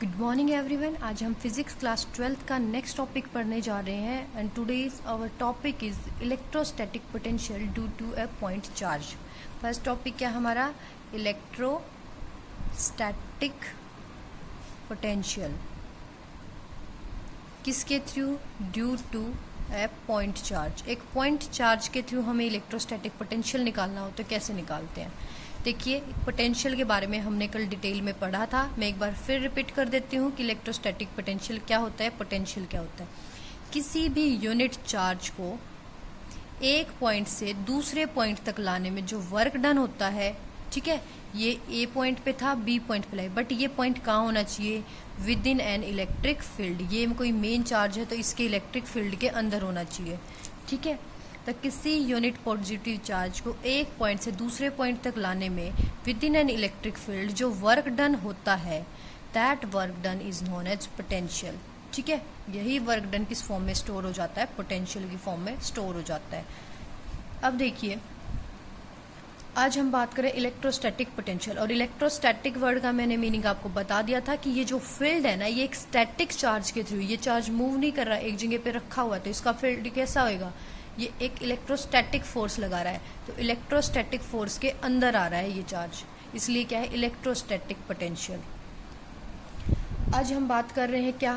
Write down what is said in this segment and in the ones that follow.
Good morning everyone. आज हम physics class 12th का नेक्स्ट टॉपिक पढ़ने जा रहे हैं and today's our topic is electrostatic potential due to a point charge. First topic क्या हमारा? इलेक्ट्रोस्टैटिक पोटेंशियल किसके through? Due to a point charge. एक पॉइंट चार्ज के थ्रू हमें इलेक्ट्रोस्टैटिक पोटेंशियल निकालना हो तो कैसे निकालते हैं? देखिए, पोटेंशियल के बारे में हमने कल डिटेल में पढ़ा था। मैं एक बार फिर रिपीट कर देती हूँ कि इलेक्ट्रोस्टैटिक पोटेंशियल क्या होता है, पोटेंशियल क्या होता है। किसी भी यूनिट चार्ज को एक पॉइंट से दूसरे पॉइंट तक लाने में जो वर्क डन होता है, ठीक है, ये ए पॉइंट पे था, बी पॉइंट पे लाए, बट ये पॉइंट कहाँ होना चाहिए? With in an electric field. ये कोई मेन चार्ज है तो इसके इलेक्ट्रिक फील्ड के अंदर होना चाहिए, ठीक है। तो किसी यूनिट पॉजिटिव चार्ज को एक पॉइंट से दूसरे पॉइंट तक लाने में with in an electric field जो वर्क डन होता है, that work done is known as potential, ठीक है। यही वर्क डन किस फॉर्म में स्टोर हो जाता है? पोटेंशियल की फॉर्म में स्टोर हो जाता है। अब देखिए, आज हम बात करें इलेक्ट्रोस्टैटिक पोटेंशियल। और इलेक्ट्रोस्टैटिक वर्ड का मैंने मीनिंग आपको बता दिया था कि ये जो फील्ड है ना, ये एक स्टैटिक चार्ज के थ्रू, ये चार्ज मूव नहीं कर रहा, एक जगह पे रखा हुआ है, तो इसका फील्ड कैसा होगा? ये एक इलेक्ट्रोस्टैटिक फोर्स लगा रहा है, तो इलेक्ट्रोस्टैटिक फोर्स के अंदर आ रहा है ये चार्ज, इसलिए क्या है? Electrostatic potential. आज हम बात कर रहे हैं क्या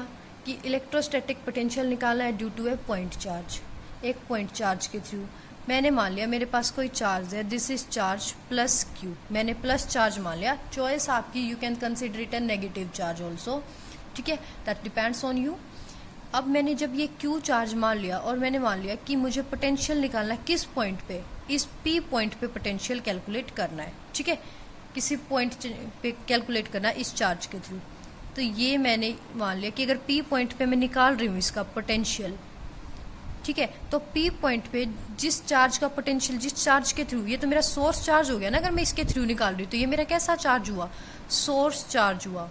कि इलेक्ट्रोस्टैटिक पोटेंशियल निकालना है due to a point charge. एक पॉइंट चार्ज के थ्रू मैंने मान लिया मेरे पास कोई चार्ज है, this is charge plus Q. मैंने प्लस चार्ज मान लिया, चॉइस आपकी, you can consider it a negative charge also, ठीक है, दैट डिपेंड्स ऑन यू। अब मैंने जब ये Q चार्ज मान लिया और मैंने मान लिया कि मुझे पोटेंशियल निकालना है किस पॉइंट पे? इस P पॉइंट पे पोटेंशियल कैलकुलेट करना है, ठीक है, किसी पॉइंट पे कैलकुलेट करना है इस चार्ज के थ्रू। तो ये मैंने मान लिया कि अगर P पॉइंट पे मैं निकाल रही हूँ इसका पोटेंशियल, ठीक है, तो P पॉइंट पे जिस चार्ज का पोटेंशियल, जिस चार्ज के थ्रू, ये तो मेरा सोर्स चार्ज हो गया ना, अगर मैं इसके थ्रू निकाल रही हूँ तो ये मेरा कैसा चार्ज हुआ? सोर्स चार्ज हुआ,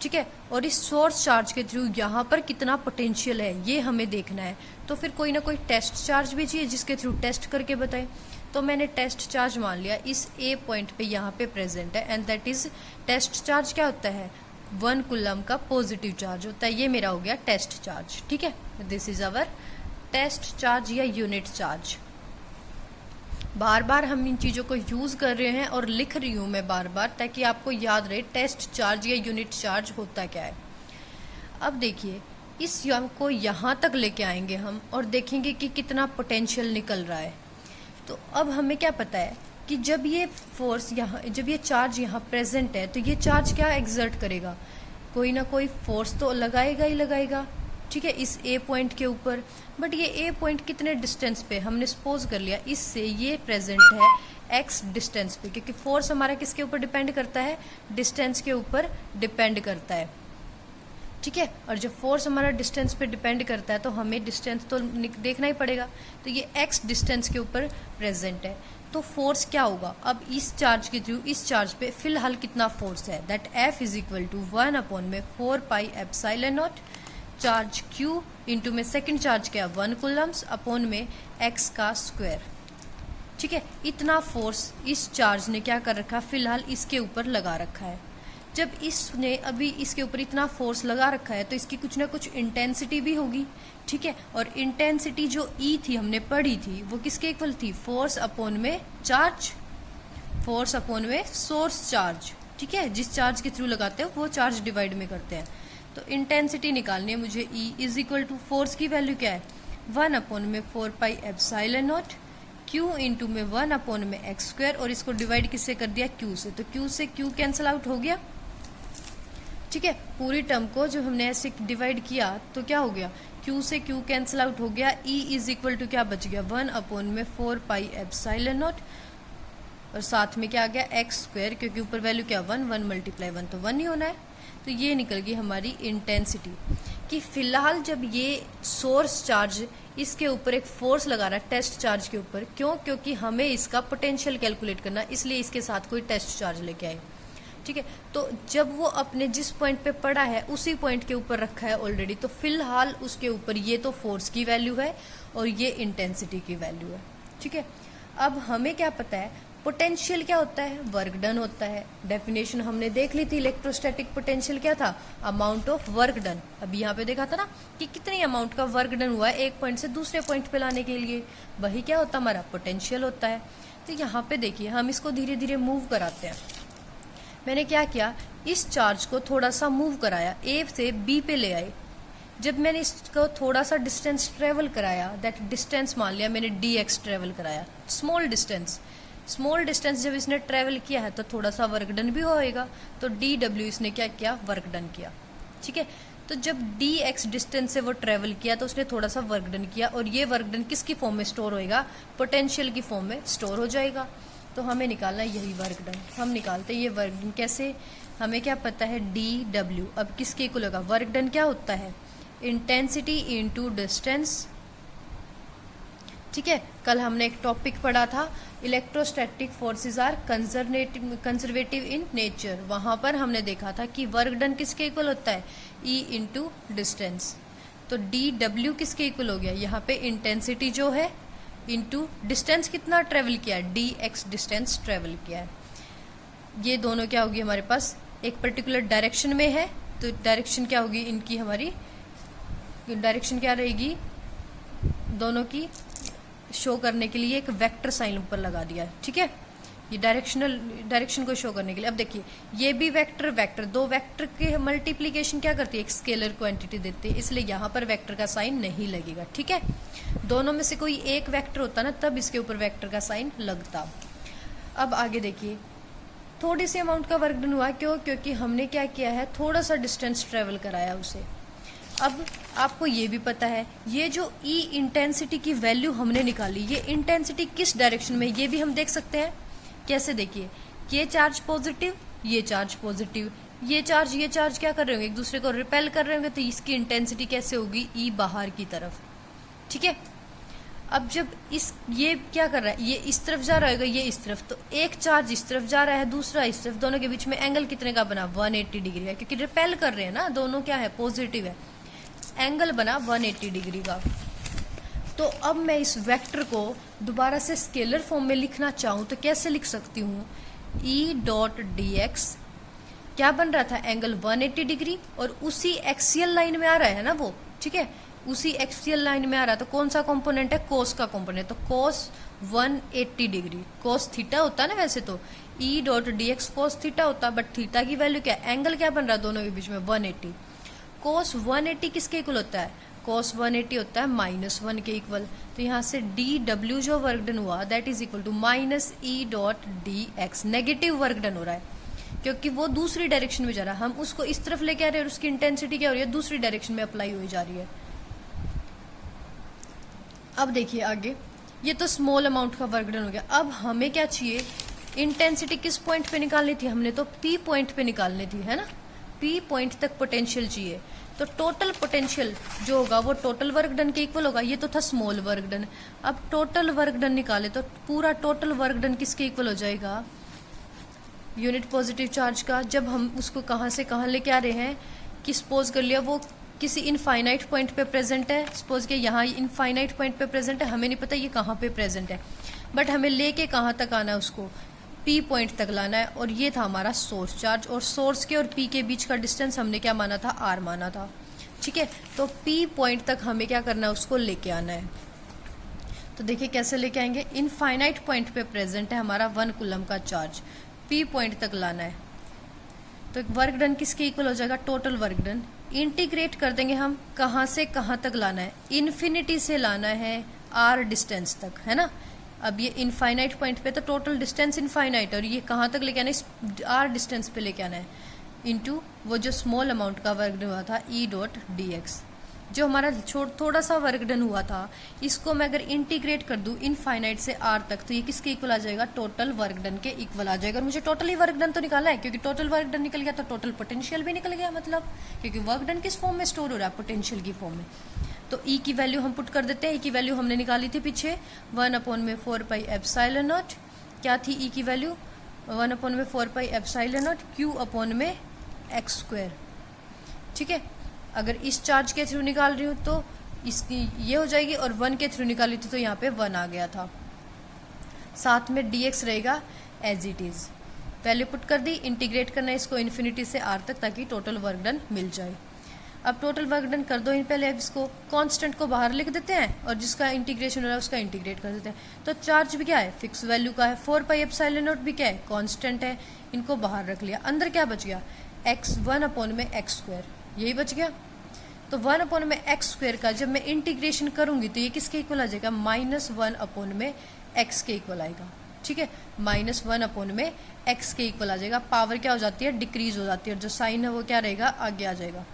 ठीक है। और इस सोर्स चार्ज के थ्रू यहाँ पर कितना पोटेंशियल है ये हमें देखना है, तो फिर कोई ना कोई टेस्ट चार्ज भी चाहिए जिसके थ्रू टेस्ट करके बताए। तो मैंने टेस्ट चार्ज मान लिया इस ए पॉइंट पे यहाँ पे प्रेजेंट है, and that is test charge. क्या होता है? 1 कूलम का पॉजिटिव चार्ज होता है। ये मेरा हो गया टेस्ट चार्ज, ठीक है, this is our test charge या यूनिट चार्ज। बार बार हम इन चीज़ों को यूज़ कर रहे हैं और लिख रही हूँ मैं बार बार, ताकि आपको याद रहे टेस्ट चार्ज या यूनिट चार्ज होता क्या है। अब देखिए, इस को यहाँ तक लेके आएंगे हम और देखेंगे कि कितना पोटेंशियल निकल रहा है। तो अब हमें क्या पता है कि जब ये फोर्स यहाँ, जब ये चार्ज यहाँ प्रेजेंट है, तो ये चार्ज क्या एग्जर्ट करेगा? कोई ना कोई फोर्स तो लगाएगा ही लगाएगा, ठीक है, इस ए पॉइंट के ऊपर। बट ये ए पॉइंट कितने डिस्टेंस पे? हमने सपोज कर लिया इससे ये प्रेजेंट है एक्स डिस्टेंस पे, क्योंकि फोर्स हमारा किसके ऊपर डिपेंड करता है? डिस्टेंस के ऊपर डिपेंड करता है, ठीक है। और जब फोर्स हमारा डिस्टेंस पे डिपेंड करता है तो हमें डिस्टेंस तो देखना ही पड़ेगा। तो ये एक्स डिस्टेंस के ऊपर प्रेजेंट है, तो फोर्स क्या होगा? अब इस चार्ज के थ्रू इस चार्ज पे फिलहाल कितना फोर्स है? That F is equal to 1/4 pi epsilon not charge Q into में सेकेंड चार्ज क्या? 1 कूलम्स अपॉन में x का स्क्वायर, ठीक है। इतना फोर्स इस चार्ज ने क्या कर रखा? फिलहाल इसके ऊपर लगा रखा है। जब इसने अभी इसके ऊपर इतना फोर्स लगा रखा है तो इसकी कुछ ना कुछ इंटेंसिटी भी होगी, ठीक है। और इंटेंसिटी जो E थी हमने पढ़ी थी वो किसके इक्वल थी? फोर्स अपॉन में चार्ज, फोर्स अपॉन में सोर्स चार्ज, ठीक है। जिस चार्ज के थ्रू लगाते हो वो चार्ज डिवाइड में करते हैं। तो इंटेंसिटी निकालनी है मुझे। E is equal to force की वैल्यू क्या है? 1/4 pi epsilon not Q into में 1/में एक्स स्क्वायर, और इसको डिवाइड किससे कर दिया? Q से। तो Q से Q कैंसिल आउट हो गया, ठीक है। पूरी टर्म को जब हमने ऐसे डिवाइड किया तो क्या हो गया? Q से Q कैंसिल आउट हो गया। E इज इक्वल टू क्या बच गया? 1/4 पाई एप्सिलॉन नॉट, और साथ में क्या आ गया? एक्स स्क्वायर, क्योंकि ऊपर वैल्यू क्या? 1 × 1 तो 1 ही होना है। तो ये निकल गई हमारी इंटेंसिटी कि फिलहाल जब ये सोर्स चार्ज इसके ऊपर एक फोर्स लगा रहा है टेस्ट चार्ज के ऊपर, क्यों? क्योंकि हमें इसका पोटेंशियल कैलकुलेट करना, इसलिए इसके साथ कोई टेस्ट चार्ज लेके आए, ठीक है। तो जब वो अपने जिस पॉइंट पे पड़ा है उसी पॉइंट के ऊपर रखा है ऑलरेडी, तो फिलहाल उसके ऊपर ये तो फोर्स की वैल्यू है और ये इंटेंसिटी की वैल्यू है, ठीक है। अब हमें क्या पता है? पोटेंशियल क्या होता है, वर्क डन होता है। डेफिनेशन हमने देख ली थी, इलेक्ट्रोस्टैटिक पोटेंशियल क्या था, अमाउंट ऑफ वर्क डन। अभी यहाँ पे देखा था ना कि कितनी अमाउंट का वर्क डन हुआ है एक पॉइंट से दूसरे पॉइंट पे लाने के लिए, वही क्या होता है हमारा पोटेंशियल होता है। तो यहाँ पे देखिए हम इसको धीरे धीरे मूव कराते हैं। मैंने क्या किया, इस चार्ज को थोड़ा सा मूव कराया, ए से बी पे ले आए। जब मैंने इसको थोड़ा सा डिस्टेंस ट्रेवल कराया, दैट डिस्टेंस मान लिया मैंने dx ट्रेवल कराया, स्मॉल डिस्टेंस जब इसने ट्रेवल किया है तो थोड़ा सा वर्क डन भी होएगा, तो dw इसने क्या किया, वर्क डन किया। ठीक है, तो जब dx डिस्टेंस से वो ट्रेवल किया तो उसने थोड़ा सा वर्क डन किया, और ये वर्क डन किसकी फॉर्म में स्टोर होएगा, पोटेंशियल की फॉर्म में स्टोर हो जाएगा। तो हमें निकालना है यही वर्क डन। हम निकालते हैं ये वर्क डन कैसे, हमें क्या पता है dw। अब किसके इक्वल होगा, वर्क डन क्या होता है, इंटेंसिटी इनटू डिस्टेंस। ठीक है, कल हमने एक टॉपिक पढ़ा था, electrostatic forces are conservative in nature. वहां पर हमने देखा था कि वर्क डन किसके इक्वल होता है, E इंटू डिस्टेंस। तो dw किसके इक्वल हो गया, यहाँ पे इंटेंसिटी जो है इंटू डिस्टेंस कितना ट्रेवल किया है, dx डिस्टेंस ट्रेवल किया है। ये दोनों क्या होगी हमारे पास, एक पर्टिकुलर डायरेक्शन में है, तो डायरेक्शन क्या होगी इनकी, हमारी डायरेक्शन क्या रहेगी, दोनों की शो करने के लिए एक वेक्टर साइन ऊपर लगा दिया है। ठीक है, ये डायरेक्शन को शो करने के लिए। अब देखिए ये भी वेक्टर, दो वेक्टर के मल्टीप्लीकेशन क्या करती है, एक स्केलर क्वांटिटी देते हैं, इसलिए यहाँ पर वेक्टर का साइन नहीं लगेगा। ठीक है, दोनों में से कोई एक वेक्टर होता ना तब इसके ऊपर वेक्टर का साइन लगता। अब आगे देखिए, थोड़ी सी अमाउंट का वर्क डन हुआ, क्यों, क्योंकि हमने क्या किया है, थोड़ा सा डिस्टेंस ट्रेवल कराया उसे। अब आपको ये भी पता है, ये जो E इंटेंसिटी की वैल्यू हमने निकाली, ये इंटेंसिटी किस डायरेक्शन में, ये भी हम देख सकते हैं। कैसे, देखिए ये चार्ज पॉजिटिव, ये चार्ज पॉजिटिव, ये चार्ज क्या कर रहे होंगे, एक दूसरे को रिपेल कर रहे होंगे, तो इसकी इंटेंसिटी कैसे होगी, E बाहर की तरफ। ठीक है, अब जब ये क्या कर रहा है, ये इस तरफ जा रहा होगा, ये इस तरफ, तो एक चार्ज इस तरफ जा रहा है, दूसरा इस तरफ, दोनों के बीच में एंगल कितने का बना, 180 डिग्री है, क्योंकि रिपेल कर रहे हैं ना, दोनों क्या है, पॉजिटिव है, एंगल बना 180 डिग्री का। तो अब मैं इस वेक्टर को दोबारा से स्केलर फॉर्म में लिखना चाहूँ तो कैसे लिख सकती हूँ, E डॉट dx क्या बन रहा था, एंगल 180 डिग्री, और उसी एक्सियल लाइन में आ रहा है ना वो। ठीक है, उसी एक्सियल लाइन में आ रहा है, तो कौन सा कंपोनेंट है, कोस का कंपोनेंट, तो कोस 180 डिग्री, कोस थीटा होता है ना वैसे तो, E dot dx cos theta होता, बट थीटा की वैल्यू क्या, एंगल क्या बन रहा है दोनों के बीच में, 180। कोस 180 किसके इक्वल होता है, कोस 180 होता है -1 के इक्वल। तो यहाँ से dw जो वर्क डन हुआ that is equal to -E dot dx, negative work done हो रहा है क्योंकि वो दूसरी डायरेक्शन में जा रहा है, हम उसको इस तरफ लेके आ रहे हैं और उसकी इंटेंसिटी क्या हो रही है, दूसरी डायरेक्शन में अप्लाई हुई जा रही है। अब देखिए आगे, ये तो स्मॉल अमाउंट का वर्क डन हो गया। अब हमें क्या चाहिए, इंटेंसिटी किस पॉइंट पे निकालनी थी, हमने तो P पॉइंट पे निकालनी थी, है ना, P पॉइंट तक पोटेंशियल चाहिए। तो टोटल पोटेंशियल जो होगा वो टोटल वर्क डन के इक्वल होगा, ये तो था स्मॉल वर्क डन। अब टोटल वर्क डन निकाले तो पूरा टोटल वर्क डन किसके इक्वल हो जाएगा, यूनिट पॉजिटिव चार्ज का। जब हम उसको कहाँ से कहाँ लेके आ रहे हैं कि सपोज कर लिया वो किसी इनफाइनाइट पॉइंट पे प्रेजेंट है, सपोज कि यहाँ इनफाइनाइट पॉइंट पे प्रेजेंट है, हमें नहीं पता ये कहाँ पे प्रेजेंट है, बट हमें लेके कहाँ तक आना है, उसको P पॉइंट तक लाना है। और ये था हमारा सोर्स चार्ज, और सोर्स के और P के बीच का डिस्टेंस हमने क्या माना था, R माना था। ठीक है, तो P पॉइंट तक हमें क्या करना है, उसको लेके आना है। तो देखिए कैसे लेके आएंगे, इनफाइनाइट पॉइंट पे प्रेजेंट है हमारा 1 कूलम का चार्ज, P पॉइंट तक लाना है। तो वर्क डन किसके इक्वल हो जाएगा, टोटल वर्क डन। इंटीग्रेट कर देंगे हम, कहाँ से कहाँ तक लाना है, इन्फिनिटी से लाना है R डिस्टेंस तक, है ना। अब ये इनफाइनाइट पॉइंट पे तो टोटल डिस्टेंस इनफाइनाइट, और ये कहाँ तक लेके आना है, R डिस्टेंस पे लेके आना है, इनटू वो जो स्मॉल अमाउंट का वर्क डन हुआ था E डॉट dx। जो हमारा थोड़ा सा वर्क डन हुआ था, इसको मैं अगर इंटीग्रेट कर दूं इनफाइनाइट से R तक, तो ये किसके इक्वल आ जाएगा, टोटल वर्क डन के इक्वल आ जाएगा। और मुझे टोटल ही वर्क डन तो निकालना है, क्योंकि टोटल वर्क डन निकल गया तो टोटल पोटेंशियल भी निकल गया, मतलब क्योंकि वर्क डन किस फॉर्म में स्टोर हो रहा है, पोटेंशियल की फॉर्म में। तो E की वैल्यू हम पुट कर देते हैं, E की वैल्यू हमने निकाली थी पीछे 1/4πε0। क्या थी E की वैल्यू, 1/4πε0 Q/x²। ठीक है, अगर इस चार्ज के थ्रू निकाल रही हूँ तो इसकी ये हो जाएगी, और 1 के थ्रू निकाली थी तो यहाँ पे 1 आ गया था। साथ में dx रहेगा as it is. Value put कर दी, इंटीग्रेट करना है इसको इन्फिनिटी से r तक ताकि टोटल वर्क डन मिल जाए। अब टोटल वर्क डन कर दो इन पहले, अब इसको कांस्टेंट को बाहर लिख देते हैं और जिसका इंटीग्रेशन हो रहा है उसका इंटीग्रेट कर देते हैं। तो चार्ज भी क्या है, फिक्स वैल्यू का है, 4 पाई एप्सिलॉन नॉट भी क्या है, कांस्टेंट है। इनको बाहर रख लिया, अंदर क्या बच गया, x 1/x², यही बच गया। तो 1/x² का जब मैं इंटीग्रेशन करूंगी तो ये किसके इक्वल आ जाएगा, -1/x के इक्वल आएगा। ठीक है, -1/x के इक्वल आ जाएगा। पावर क्या हो जाती है, डिक्रीज हो जाती है, और जो साइन है वो क्या रहेगा, आगे आ जाएगा,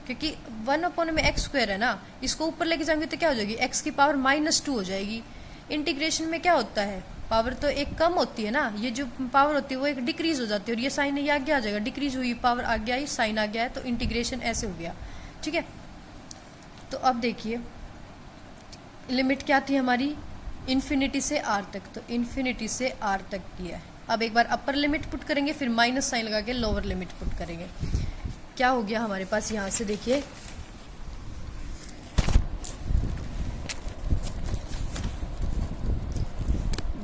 क्योंकि 1/x² है ना, इसको ऊपर लेके जाएंगे तो क्या हो जाएगी, x की पावर -2 हो जाएगी। इंटीग्रेशन में क्या होता है, पावर तो एक कम होती है ना, ये जो पावर होती है वो एक डिक्रीज हो जाती है, और ये साइन ये आगे आ जाएगा, डिक्रीज हुई पावर आगे आई, साइन आ गया है, तो इंटीग्रेशन ऐसे हो गया। ठीक है, तो अब देखिए लिमिट क्या थी हमारी, इन्फिनिटी से r तक, तो इन्फिनिटी से r तक की है। अब एक बार अपर लिमिट पुट करेंगे, फिर माइनस साइन लगा के लोअर लिमिट पुट करेंगे। क्या हो गया हमारे पास, यहां से देखिए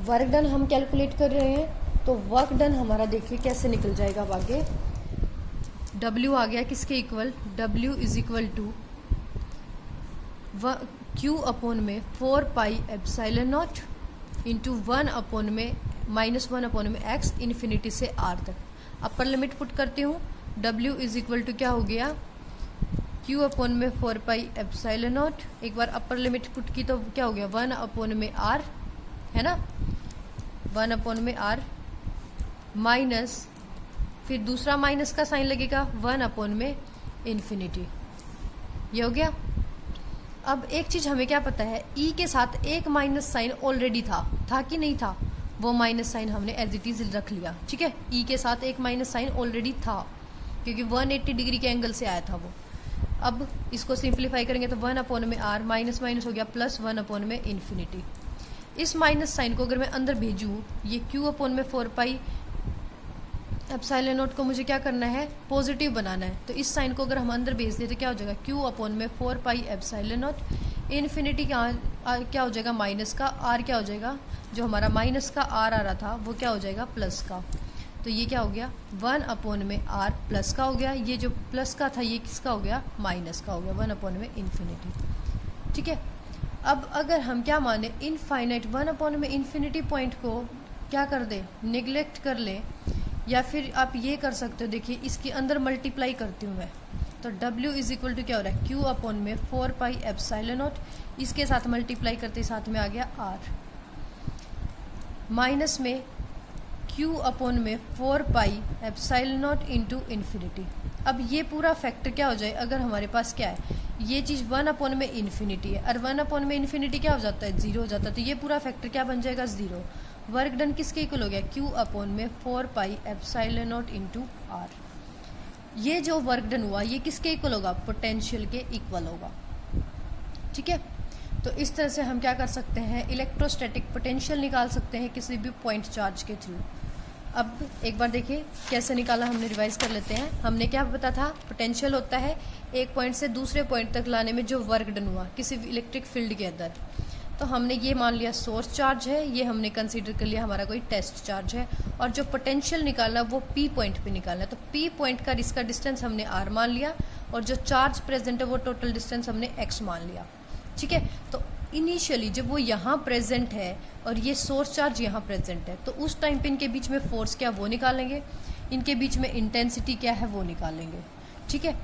वर्क डन हम कैलकुलेट कर रहे हैं, तो वर्क डन हमारा देखिए कैसे निकल जाएगा। अब आगे W आ गया किसके equal, W is equal to Q में 4 पाई एप्सिलॉन नॉट इंटू 1 में -1/x इन्फिनिटी से r तक। अपर लिमिट पुट करती हूँ, W इज इक्वल टू क्या हो गया, Q में 4 पाई एप्सिलॉन नॉट, एक बार अपर लिमिट पुट की तो क्या हो गया, 1 में r है ना, 1 में r माइनस, फिर दूसरा माइनस का साइन लगेगा 1 में इन्फिनिटी, ये हो गया। अब एक चीज हमें क्या पता है, e के साथ एक माइनस साइन ऑलरेडी था कि नहीं था, वो माइनस साइन हमने एज इट इज रख लिया। ठीक है, e के साथ एक माइनस साइन ऑलरेडी था क्योंकि 180 डिग्री के एंगल से आया था वो। अब इसको सिंप्लीफाई करेंगे तो 1 में r माइनस माइनस हो गया प्लस 1 में इन्फिनिटी। इस माइनस साइन को अगर मैं अंदर भेजूँ, ये Q में 4 पाई एप्सिलॉन नॉट को मुझे क्या करना है, पॉजिटिव बनाना है, तो इस साइन को अगर हम अंदर भेज दें तो क्या हो जाएगा, Q में 4 पाई एप्सिलॉन नॉट इन्फिनिटी क्या हो जाएगा, माइनस का, r क्या हो जाएगा, जो हमारा माइनस का r आ रहा था वो क्या हो जाएगा, प्लस का। तो ये क्या हो गया, 1 में r प्लस का हो गया, ये जो प्लस का था ये किसका हो गया, माइनस का हो गया, 1 में इन्फिनिटी। ठीक है, अब अगर हम क्या माने, इनफाइनाइट 1 में इन्फिनिटी पॉइंट को क्या कर दे, निगलेक्ट कर ले, या फिर आप ये कर सकते हो, देखिए इसके अंदर मल्टीप्लाई करती हूँ मैं, तो W इज इक्वल टू क्या हो रहा है, Q में 4 पाई एप्सिलॉन नॉट, इसके साथ मल्टीप्लाई करते साथ में आ गया R, माइनस में Q में 4 pi epsilon not into infinity. अब ये पूरा फैक्टर क्या हो जाए, अगर हमारे पास क्या है, ये चीज़ 1 में इन्फिनिटी है, और 1 में इन्फिनिटी क्या हो जाता है, 0 हो जाता है, तो ये पूरा फैक्टर क्या बन जाएगा, 0। वर्क डन किसके इक्वल हो गया, Q में 4 pi epsilon not into r। ये जो वर्क डन हुआ ये किसके इक्वल होगा, पोटेंशियल के इक्वल होगा। ठीक है, तो इस तरह से हम क्या कर सकते हैं, इलेक्ट्रोस्टैटिक पोटेंशियल निकाल सकते हैं किसी भी पॉइंट चार्ज के थ्रू। अब एक बार देखिए कैसे निकाला, हमने रिवाइज कर लेते हैं। हमने क्या पता था, पोटेंशियल होता है एक पॉइंट से दूसरे पॉइंट तक लाने में जो वर्क डन हुआ किसी भी इलेक्ट्रिक फील्ड के अंदर। तो हमने ये मान लिया सोर्स चार्ज है, ये हमने कंसीडर कर लिया हमारा कोई टेस्ट चार्ज है, और जो पोटेंशियल निकालना वो P पॉइंट पे निकालना है। तो P पॉइंट का इसका डिस्टेंस हमने R मान लिया, और जो चार्ज प्रेजेंट है वो टोटल डिस्टेंस हमने X मान लिया। ठीक है, तो इनिशियली जब वो यहाँ प्रेजेंट है और ये सोर्स चार्ज यहाँ प्रेजेंट है, तो उस टाइम पे इनके बीच में फोर्स क्या वो निकालेंगे, इनके बीच में इंटेंसिटी क्या है वो निकालेंगे। ठीक है,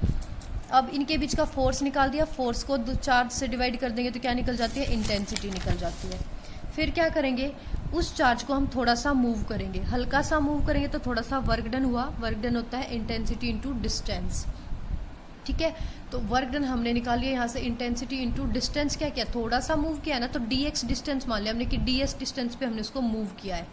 अब इनके बीच का फोर्स निकाल दिया, फोर्स को चार्ज से डिवाइड कर देंगे तो क्या निकल जाती है, इंटेंसिटी निकल जाती है। फिर क्या करेंगे, उस चार्ज को हम थोड़ा सा मूव करेंगे, हल्का सा मूव करेंगे तो थोड़ा सा वर्क डन हुआ। वर्क डन होता है इंटेंसिटी इंटू डिस्टेंस। ठीक है, तो वर्क डन हमने निकाल लिया यहाँ से, इंटेंसिटी इंटू डिस्टेंस क्या किया, थोड़ा सा मूव किया है ना, तो dx डिस्टेंस मान लिया हमने कि ds डिस्टेंस पे हमने उसको मूव किया है।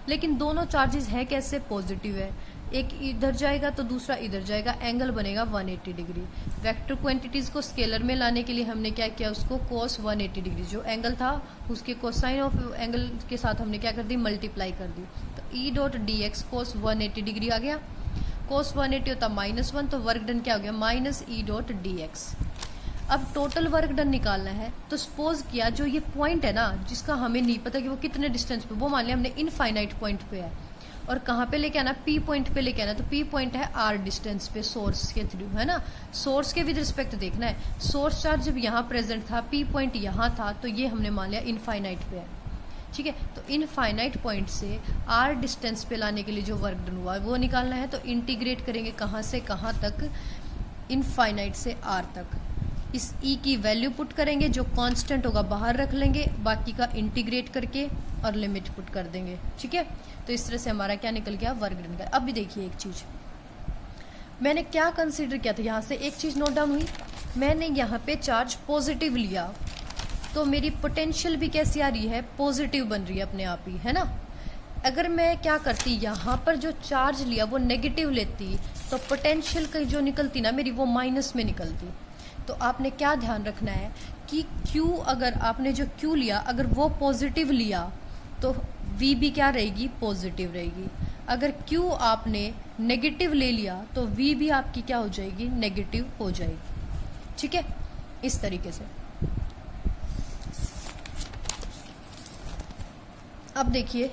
लेकिन दोनों चार्जेस है कैसे, पॉजिटिव है, एक इधर जाएगा तो दूसरा इधर जाएगा, एंगल बनेगा 180 डिग्री। वेक्टर क्वांटिटीज को स्केलर में लाने के लिए हमने क्या किया, उसको cos 180 डिग्री जो एंगल था उसके कोसाइन ऑफ एंगल के साथ हमने क्या कर दी, मल्टीप्लाई कर दी। तो E डॉट डी एक्स कोस 180 डिग्री आ गया, कोस 180 होता -1, तो वर्क डन क्या हो गया, -E डॉट डी एक्स। अब टोटल वर्क डन निकालना है, तो सपोज किया जो ये पॉइंट है ना जिसका हमें नहीं पता कि वो कितने डिस्टेंस पे, वो मान लिया हमने इनफाइनाइट पॉइंट पे है, और कहाँ पे लेके आना, पी पॉइंट पे लेके आना, तो पी पॉइंट है आर डिस्टेंस पे सोर्स के थ्रू, है ना। सोर्स के विद रिस्पेक्ट देखना है, सोर्स चार्ज जब यहाँ प्रेजेंट था, पी पॉइंट यहाँ था, तो ये हमने मान लिया इनफाइनाइट पे है, ठीक है। तो इनफाइनाइट पॉइंट से आर डिस्टेंस पे लाने के लिए जो वर्क डन हुआ है वो निकालना है, तो इंटीग्रेट करेंगे कहाँ से कहाँ तक, इनफाइनाइट से आर तक। इस ई की वैल्यू पुट करेंगे, जो कांस्टेंट होगा बाहर रख लेंगे, बाकी का इंटीग्रेट करके और लिमिट पुट कर देंगे, ठीक है। तो इस तरह से हमारा क्या निकल गया, वर्क डन का। अब भी देखिए एक चीज मैंने क्या कंसीडर किया था, यहाँ से एक चीज नोट डाउन हुई, मैंने यहाँ पे चार्ज पॉजिटिव लिया, तो मेरी पोटेंशियल भी कैसी आ रही है, पॉजिटिव बन रही है अपने आप ही, है ना। अगर मैं क्या करती, यहाँ पर जो चार्ज लिया वो नेगेटिव लेती, तो पोटेंशियल की जो निकलती ना मेरी, वो माइनस में निकलती। तो आपने क्या ध्यान रखना है कि Q, अगर आपने जो Q लिया अगर वो पॉजिटिव लिया तो V भी क्या रहेगी, पॉजिटिव रहेगी। अगर Q आपने नेगेटिव ले लिया तो V भी आपकी क्या हो जाएगी, नेगेटिव हो जाएगी, ठीक है। इस तरीके से अब देखिए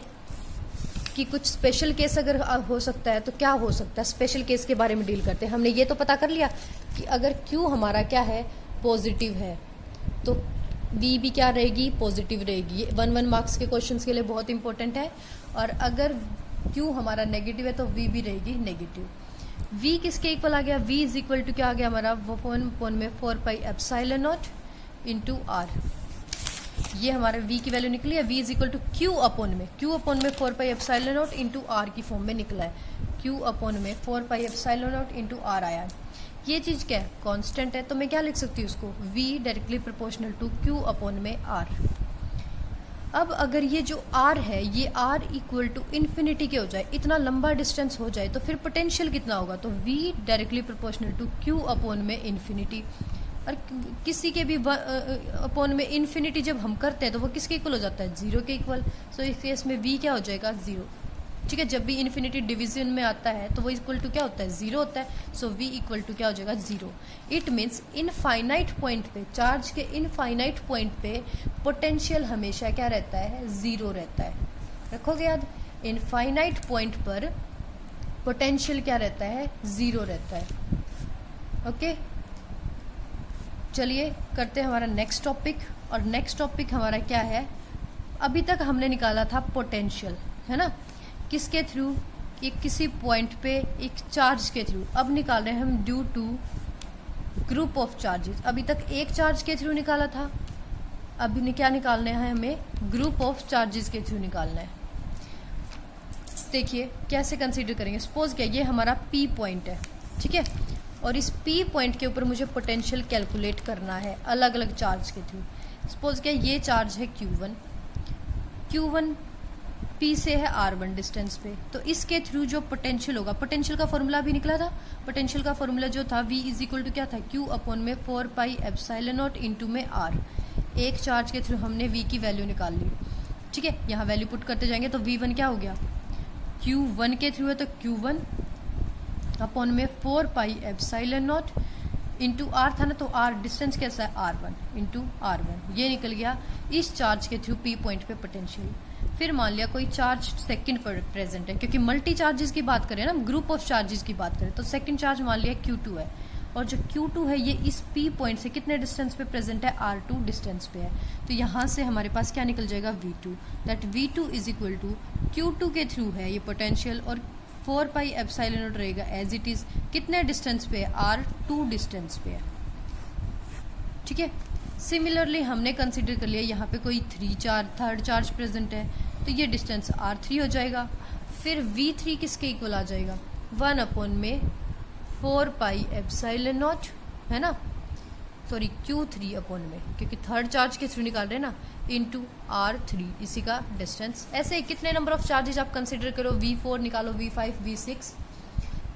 कि कुछ स्पेशल केस अगर हो सकता है तो क्या हो सकता है, स्पेशल केस के बारे में डील करते हैं। हमने ये तो पता कर लिया कि अगर Q हमारा क्या है, पॉजिटिव है, तो V भी क्या रहेगी, पॉजिटिव रहेगी। ये 1-1 मार्क्स के क्वेश्चंस के लिए बहुत इंपॉर्टेंट है। और अगर Q हमारा नेगेटिव है तो V भी रहेगी नेगेटिव। V किसके इक्वल आ गया, V इज इक्वल टू क्या आ गया हमारा, वो फोन में 4 pi epsilon not into R. ये हमारे V की वैल्यू निकली है, V is equal to Q upon में 4 pi epsilon not into R की फॉर्म में निकला है। Q अपॉन में 4 pi epsilon not into R आया। ये चीज क्या है, कांस्टेंट है, तो मैं क्या लिख सकती हूँ उसको, V directly proportional to Q upon में R। अब अगर ये जो R है ये R इक्वल टू इन्फिनिटी के हो जाए, इतना लंबा डिस्टेंस हो जाए, तो फिर पोटेंशियल कितना होगा, तो V directly proportional to Q upon में इन्फिनिटी। और किसी के भी अपॉन में इन्फिनिटी जब हम करते हैं तो वो किसके इक्वल हो जाता है, 0 के इक्वल। सो इस केस में V क्या हो जाएगा, 0, ठीक है। जब भी इन्फिनिटी डिवीजन में आता है तो वो इक्वल टू क्या होता है, 0 होता है। सो V इक्वल टू क्या हो जाएगा, 0। इट मीन्स इनफाइनाइट पॉइंट पे, चार्ज के इनफाइनाइट पॉइंट पे पोटेंशियल हमेशा क्या रहता है, 0 रहता है। रखोगे याद, इनफाइनाइट पॉइंट पर पोटेंशियल क्या रहता है, 0 रहता है। ओके, चलिए करते हैं हमारा नेक्स्ट टॉपिक। और नेक्स्ट टॉपिक हमारा क्या है, अभी तक हमने निकाला था पोटेंशियल, है ना, किसके थ्रू, एक किसी पॉइंट पे एक चार्ज के थ्रू। अब निकाल रहे हैं हम due to group of charges. अभी तक एक चार्ज के थ्रू निकाला था, अभी क्या निकालना है हमें, ग्रुप ऑफ चार्जेस के थ्रू निकालना है। देखिए कैसे कंसीडर करेंगे, सपोज क्या ये हमारा P पॉइंट है, ठीक है, और इस P पॉइंट के ऊपर मुझे पोटेंशियल कैलकुलेट करना है अलग अलग चार्ज के थ्रू। सपोज क्या ये चार्ज है Q1 P से है R1 डिस्टेंस पे, तो इसके थ्रू जो पोटेंशियल होगा, पोटेंशियल का फॉर्मूला भी निकला था, पोटेंशियल का फॉर्मूला जो था V इज इक्वल टू क्या था, Q अपॉन में 4 पाई एप्सिलॉन नॉट इंटू में R। एक चार्ज के थ्रू हमने V की वैल्यू निकाल ली, ठीक है। यहाँ वैल्यू पुट करते जाएंगे तो V1 क्या हो गया, Q1 के थ्रू है तो Q1 अपॉन में 4 pi epsilon not into R था ना, तो R डिस्टेंस कैसा है, R1 इंटू R1, ये निकल गया इस चार्ज के थ्रू P पॉइंट पे पोटेंशियल। फिर मान लिया कोई चार्ज सेकंड पर प्रेजेंट है, क्योंकि मल्टी चार्जेस की बात करें ना, ग्रुप ऑफ चार्जेस की बात करें, तो सेकंड चार्ज मान लिया Q2 है, और जो Q2 है ये इस P पॉइंट से कितने डिस्टेंस पे प्रेजेंट है, R2 डिस्टेंस पे है। तो यहाँ से हमारे पास क्या निकल जाएगा, V2, that V2 is equal to Q2 के थ्रू है ये पोटेंशियल, और 4 पाई एप्सिलॉन नॉट रहेगा एज इट इज, कितने डिस्टेंस पे है, R2 डिस्टेंस पे है, ठीक है। सिमिलरली हमने कंसिडर कर लिया यहाँ पे कोई थर्ड चार्ज प्रेजेंट है, तो ये डिस्टेंस R3 हो जाएगा। फिर V3 किसके इक्वल आ जाएगा, 1 अपॉन में 4 पाई एप्सिलॉन नॉट, है ना, सॉरी Q3 अपॉन में, क्योंकि थर्ड चार्ज के थ्रू निकाल रहे हैं ना, इंटू R3, इसी का डिस्टेंस। ऐसे कितने नंबर ऑफ चार्जेस आप कंसिडर करो, V4 निकालो, V5, V6,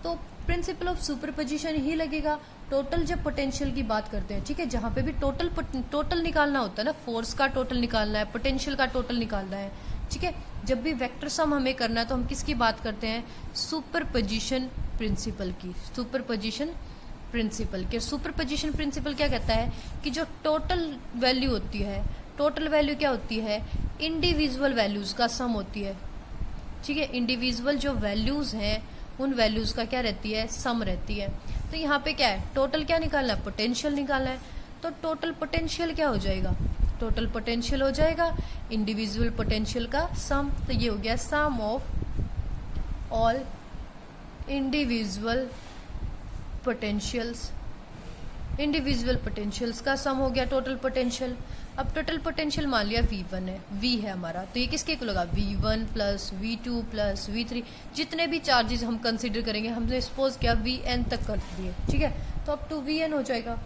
तो प्रिंसिपल ऑफ सुपरपोजिशन ही लगेगा। टोटल जब पोटेंशियल की बात करते हैं, ठीक है, जहाँ पे भी टोटल निकालना होता है ना, फोर्स का टोटल निकालना है, पोटेंशियल का टोटल निकालना है, ठीक है, जब भी वेक्टर सम हमें करना है तो हम किसकी बात करते हैं, सुपरपोजिशन प्रिंसिपल की, सुपरपोजिशन प्रिंसिपल के सुपरपोजिशन प्रिंसिपल क्या कहता है कि जो टोटल वैल्यू होती है, टोटल वैल्यू क्या होती है, इंडिविजुअल वैल्यूज का सम होती है। ठीक है, इंडिविजुअल जो वैल्यूज हैं उन वैल्यूज का क्या रहती है, सम रहती है। तो यहाँ पे क्या है, टोटल क्या निकालना है, पोटेंशियल निकालना है। तो टोटल पोटेंशियल क्या हो जाएगा, टोटल पोटेंशियल हो जाएगा इंडिविजुअल पोटेंशियल का सम। तो ये हो गया sum of all individual potentials, individual potentials का सम हो गया टोटल पोटेंशियल। अब टोटल पोटेंशियल मान लिया V1 है, V है हमारा, तो ये किसके इक्वल होगा, V1 plus V2 plus V3, जितने भी चार्जेस हम कंसीडर करेंगे, हमने सपोज किया Vn तक कर दिए। ठीक है, तो अब टू Vn हो जाएगा।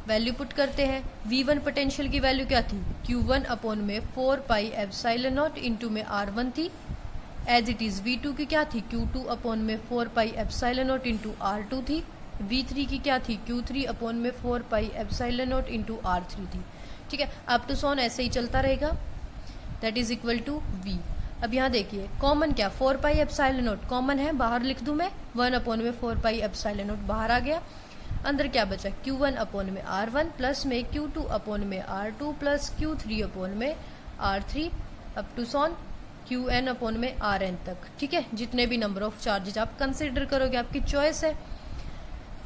वैल्यू पुट करते हैं, V1 पोटेंशियल की वैल्यू क्या थी, Q1 अपॉन में 4 पाई एप्सिलॉन नॉट इंटू में R1 थी। एज इट इज V2 की क्या थी, Q2 अपॉन में 4 pi epsilon not into R2 थी। V3 की क्या थी, Q3 अपॉन में 4 pi epsilon not into R3 थी। ठीक है, अप टू सोन ऐसे ही चलता रहेगा, that is equal to V। अब यहाँ देखिए कॉमन क्या, 4 पाई एप्सिलॉन नॉट कॉमन है, बाहर लिख दूं मैं, 1 अपॉन में 4 पाई एप्सिलॉन नॉट बाहर आ गया। अंदर क्या बचा, Q1 अपॉन में R1 प्लस में Q2 अपॉन में R2 प्लस Q3 अपॉन में R3 अप टू सोन Qn अपॉन में Rn तक। ठीक है, जितने भी नंबर ऑफ चार्जेज आप कंसिडर करोगे आपकी चॉइस है।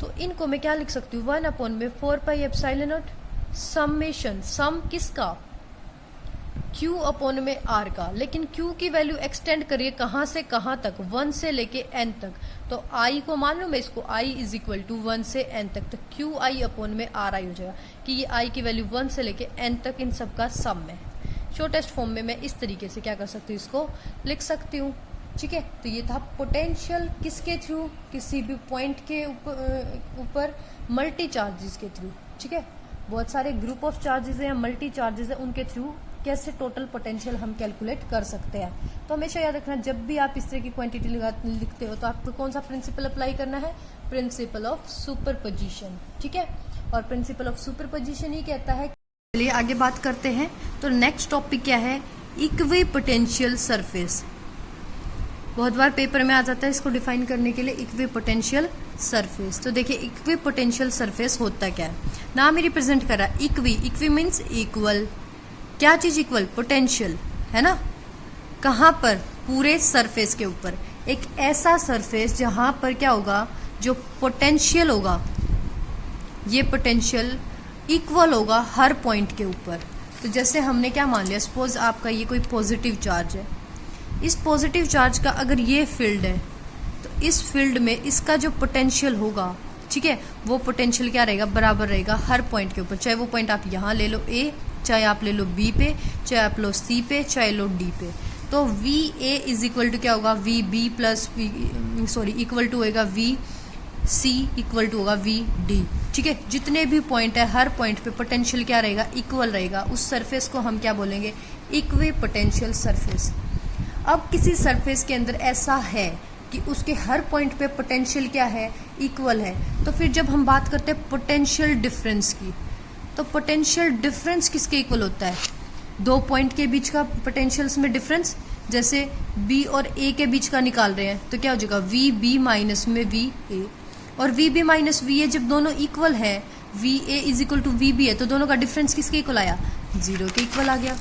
तो इनको मैं क्या लिख सकती हूँ, 1 अपॉन में 4 पाई एप्सिलॉन नॉट समेशन, सम किसका, Q अपॉन में R का। लेकिन Q की वैल्यू एक्सटेंड करिए कहाँ से कहाँ तक, 1 से लेके n तक। तो I को मान लो मैं इसको, I इज इक्वल टू 1 से n तक, तो QI अपॉन में RI हो जाएगा कि ये I की वैल्यू 1 से लेके n तक इन सब का सम है। शॉर्टेस्ट फॉर्म में मैं इस तरीके से क्या कर सकती हूँ, इसको लिख सकती हूँ। ठीक है, तो ये था पोटेंशियल किसके थ्रू, किसी भी पॉइंट के ऊपर मल्टी चार्जेस के थ्रू। ठीक है, बहुत सारे ग्रुप ऑफ चार्जेस हैं, मल्टी चार्जेस हैं, उनके थ्रू कैसे टोटल पोटेंशियल हम कैलकुलेट कर सकते हैं। तो हमेशा याद रखना, जब भी आप इस तरह की क्वांटिटी लिखते हो तो आपको कौन सा प्रिंसिपल अप्लाई करना है, प्रिंसिपल ऑफ सुपरपोजिशन। ठीक है, और प्रिंसिपल ऑफ सुपरपोजिशन ही कहता है। चलिए आगे बात करते हैं। तो नेक्स्ट टॉपिक क्या है, इक्विपोटेंशियल सरफेस। बहुत बार पेपर में आ जाता है इसको डिफाइन करने के लिए, इक्विपोटेंशियल सरफेस। तो देखिए इक्विपोटेंशियल सरफेस होता क्या है, नाम ही रिप्रेजेंट कर रहा है, इक्वी मीन्स इक्वल। क्या चीज इक्वल, पोटेंशियल, है ना। कहाँ पर, पूरे सरफेस के ऊपर। एक ऐसा सरफेस जहां पर क्या होगा, जो पोटेंशियल होगा, ये पोटेंशियल इक्वल होगा हर पॉइंट के ऊपर। तो जैसे हमने क्या मान लिया, सपोज आपका ये कोई पॉजिटिव चार्ज है, इस पॉजिटिव चार्ज का अगर ये फील्ड है तो इस फील्ड में इसका जो पोटेंशियल होगा, ठीक है, वो पोटेंशियल क्या रहेगा, बराबर रहेगा हर पॉइंट के ऊपर। चाहे वो पॉइंट आप यहाँ ले लो A, चाहे आप ले लो B पे, चाहे आप लो C पे, चाहे लो D पे। तो VA इज इक्वल टू क्या होगा, VB प्लस इक्वल टू होगा VC इक्वल टू होगा VD। ठीक है, जितने भी पॉइंट है हर पॉइंट पे पोटेंशियल क्या रहेगा, इक्वल रहेगा। उस सरफेस को हम क्या बोलेंगे, इक्विपोटेंशियल सरफेस। अब किसी सरफेस के अंदर ऐसा है कि उसके हर पॉइंट पे पोटेंशियल क्या है, इक्वल है, तो फिर जब हम बात करते हैं पोटेंशियल डिफरेंस की, तो पोटेंशियल डिफरेंस किसके इक्वल होता है, दो पॉइंट के बीच का पोटेंशियल्स में डिफरेंस। जैसे B और A के बीच का निकाल रहे हैं तो क्या हो जाएगा, VB माइनस में VA, और VB माइनस VA जब दोनों इक्वल है, VA is equal to VB है, तो दोनों का डिफरेंस किसके इक्वल आया, 0 के इक्वल आ गया।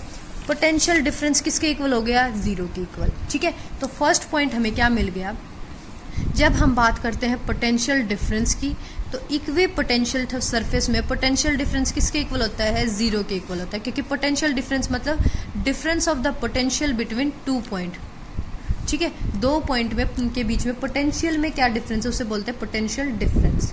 पोटेंशियल डिफरेंस किसके इक्वल हो गया, 0 के इक्वल। ठीक है, तो फर्स्ट पॉइंट हमें क्या मिल गया, जब हम बात करते हैं पोटेंशियल डिफरेंस की, तो इक्विपोटेंशियल सरफेस में पोटेंशियल डिफरेंस किसके इक्वल होता है, 0 के इक्वल होता है, क्योंकि पोटेंशियल डिफरेंस मतलब difference of the potential between 2 point. ठीक है, 2 पॉइंट में उनके बीच में पोटेंशियल में क्या डिफरेंस है, उसे बोलते हैं पोटेंशियल डिफरेंस।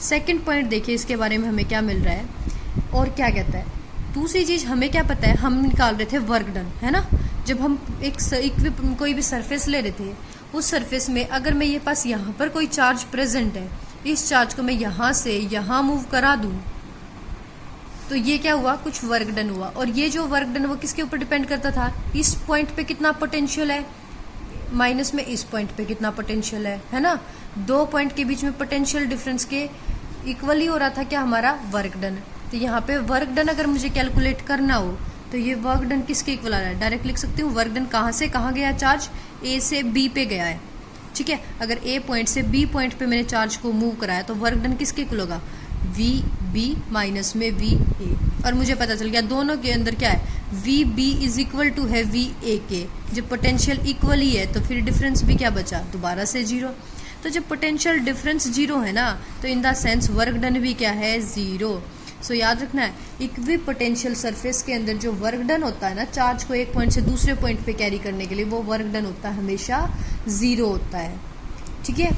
सेकेंड पॉइंट देखिए, इसके बारे में हमें क्या मिल रहा है और क्या कहता है। दूसरी चीज हमें क्या पता है, हम निकाल रहे थे वर्क डन, है ना। जब हम कोई भी सरफेस ले रहे थे, उस सरफेस में अगर मैं ये पास यहाँ पर कोई चार्ज प्रेजेंट है, इस चार्ज को मैं यहाँ से यहाँ मूव करा दूं, तो ये क्या हुआ, कुछ वर्क डन हुआ। और ये जो वर्क डन वो किसके ऊपर डिपेंड करता था, इस पॉइंट पे कितना पोटेंशियल है, माइनस में इस पॉइंट पे कितना पोटेंशियल है ना। 2 पॉइंट के बीच में पोटेंशियल डिफरेंस के इक्वल ही हो रहा था क्या, हमारा वर्क डन। तो यहाँ पे वर्क डन अगर मुझे कैलकुलेट करना हो तो ये वर्क डन किसके इक्वल आ रहा है, डायरेक्ट लिख सकती हूँ, वर्क डन कहाँ से कहाँ गया, चार्ज A से B पे गया है, ठीक है। अगर ए पॉइंट से बी पॉइंट पे मैंने चार्ज को मूव कराया तो वर्क डन किसके इक्वल होगा, वी बी माइनस में वी ए। और मुझे पता चल गया दोनों के अंदर क्या है, V B is equal to है वी ए के। जब पोटेंशियल इक्वल ही है तो फिर डिफरेंस भी क्या बचा, दोबारा से जीरो। तो जब पोटेंशियल डिफरेंस जीरो है ना, तो in the sense work done भी क्या है, जीरो। सो याद रखना है, इक्वी पोटेंशियल सरफेस के अंदर जो वर्क डन होता है ना, चार्ज को एक पॉइंट से दूसरे पॉइंट पे कैरी करने के लिए, वो वर्क डन होता है हमेशा जीरो होता है। ठीक है।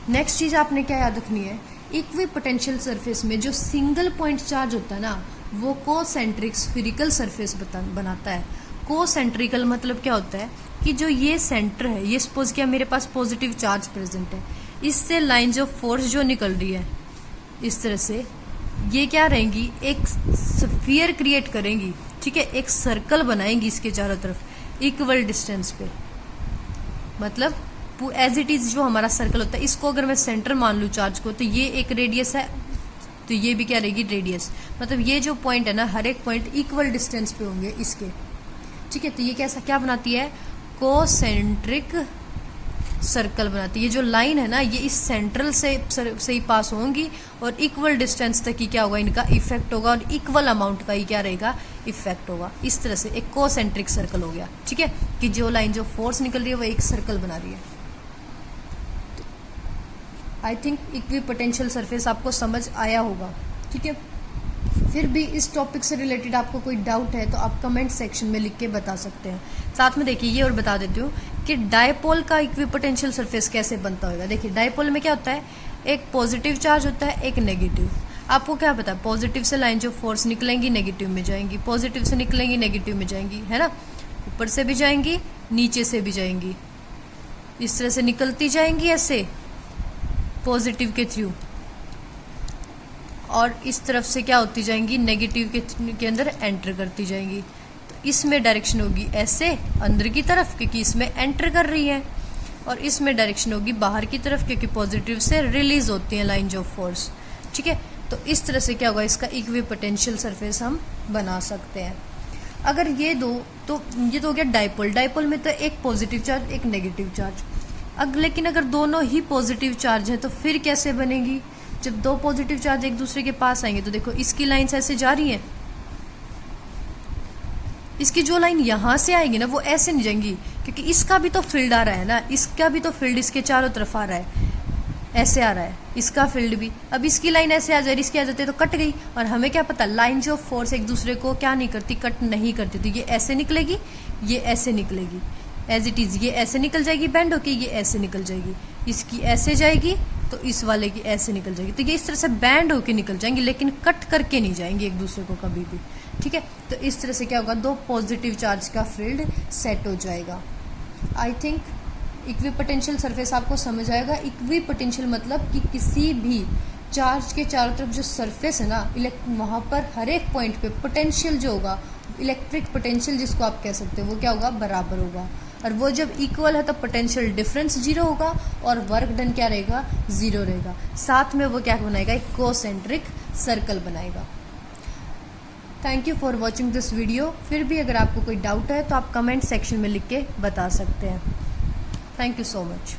नेक्स्ट चीज आपने क्या याद रखनी है, इक्वी पोटेंशियल सरफेस में जो सिंगल पॉइंट चार्ज होता है ना, वो कोसेंट्रिक स्फीरिकल सरफेस बनाता है। कोसेंट्रिकल मतलब क्या होता है कि जो ये सेंटर है, ये सपोज किया मेरे पास पॉजिटिव चार्ज प्रेजेंट है, इससे लाइंस ऑफ फोर्स जो निकल रही है इस तरह से, ये क्या रहेंगी, एक स्फीयर क्रिएट करेंगी। ठीक है, एक सर्कल बनाएंगी इसके चारों तरफ इक्वल डिस्टेंस पे। मतलब एज इट इज जो हमारा सर्कल होता है, इसको अगर मैं सेंटर मान लूँ चार्ज को, तो ये एक रेडियस है, तो ये भी क्या रहेगी, रेडियस। मतलब ये जो पॉइंट है ना, हर एक पॉइंट इक्वल डिस्टेंस पे होंगे इसके। ठीक है, तो ये कैसा क्या बनाती है, कोसेंट्रिक सर्कल बनाती है। ये जो लाइन है ना, ये इस सेंट्रल से ही पास होंगी और इक्वल डिस्टेंस तक ही क्या होगा, इनका इफेक्ट होगा और इक्वल अमाउंट का ही क्या रहेगा, इफेक्ट होगा। इस तरह से एक कोसेंट्रिक सर्कल हो गया। ठीक है, कि जो लाइन जो फोर्स निकल रही है वो एक सर्कल बना रही है। I think equi potential surface आपको समझ आया होगा। ठीक है, फिर भी इस टॉपिक से रिलेटेड आपको कोई डाउट है तो आप कमेंट सेक्शन में लिख के बता सकते हैं। साथ में देखिए ये और बता देती हूँ कि डायपोल का इक्विपोटेंशियल सरफेस कैसे बनता होगा। देखिए डायपोल में क्या होता है, एक पॉजिटिव चार्ज होता है, एक नेगेटिव। आपको क्या पता है, पॉजिटिव से लाइन जो फोर्स निकलेंगी नेगेटिव में जाएंगी, पॉजिटिव से निकलेंगी नेगेटिव में जाएंगी, है ना। ऊपर से भी जाएंगी, नीचे से भी जाएंगी, इस तरह से निकलती जाएंगी ऐसे पॉजिटिव के थ्रू, और इस तरफ से क्या होती जाएंगी, नेगेटिव के अंदर एंटर करती जाएंगी। तो इसमें डायरेक्शन होगी ऐसे अंदर की तरफ, क्योंकि इसमें एंटर कर रही है, और इसमें डायरेक्शन होगी बाहर की तरफ, क्योंकि पॉजिटिव से रिलीज होती है लाइंस ऑफ फोर्स। ठीक है, तो इस तरह से क्या होगा, इसका इक्विपोटेंशियल सरफेस हम बना सकते हैं। अगर ये दो, तो ये तो हो गया डायपोल। डायपोल में तो एक पॉजिटिव चार्ज एक नेगेटिव चार्ज। लेकिन अगर दोनों ही पॉजिटिव चार्ज है तो फिर कैसे बनेगी, जब दो पॉजिटिव चार्ज एक दूसरे के पास आएंगे तो देखो इसकी लाइंस ऐसे जा रही हैं, इसकी जो लाइन यहां से आएगी ना वो ऐसे नहीं जाएंगी, क्योंकि इसका भी तो फील्ड आ रहा है ना, इसका भी तो फील्ड इसके चारों तरफ आ रहा है, ऐसे आ रहा है इसका फील्ड भी। अब इसकी लाइन ऐसे आ जाए, इसकी आ जाती है तो कट गई। और हमें क्या पता, लाइन जो फोर्स एक दूसरे को क्या नहीं करती, कट नहीं करती। तो ये ऐसे निकलेगी, ये ऐसे निकलेगी, एज इट इज ये ऐसे निकल जाएगी बैंड होके, ये ऐसे निकल जाएगी, इसकी ऐसे जाएगी तो इस वाले की ऐसे निकल जाएगी। तो ये इस तरह से बैंड होके निकल जाएंगी, लेकिन कट करके नहीं जाएंगे एक दूसरे को कभी भी। ठीक है, तो इस तरह से क्या होगा, दो पॉजिटिव चार्ज का फील्ड सेट हो जाएगा। आई थिंक इक्विपोटेंशियल सरफेस आपको समझ आएगा। इक्विपोटेंशियल मतलब कि किसी भी चार्ज के चारों तरफ जो सरफेस है ना, वहाँ पर हर एक पॉइंट पे पोटेंशियल जो होगा, इलेक्ट्रिक पोटेंशियल जिसको आप कह सकते हो, वो क्या होगा, बराबर होगा। और वो जब इक्वल है तो पोटेंशियल डिफरेंस जीरो होगा और वर्क डन क्या रहेगा, जीरो रहेगा। साथ में वो क्या बनाएगा, एक कोसेंट्रिक सर्कल बनाएगा। Thank you for watching this video. फिर भी अगर आपको कोई डाउट है तो आप कमेंट सेक्शन में लिख के बता सकते हैं। Thank you so much.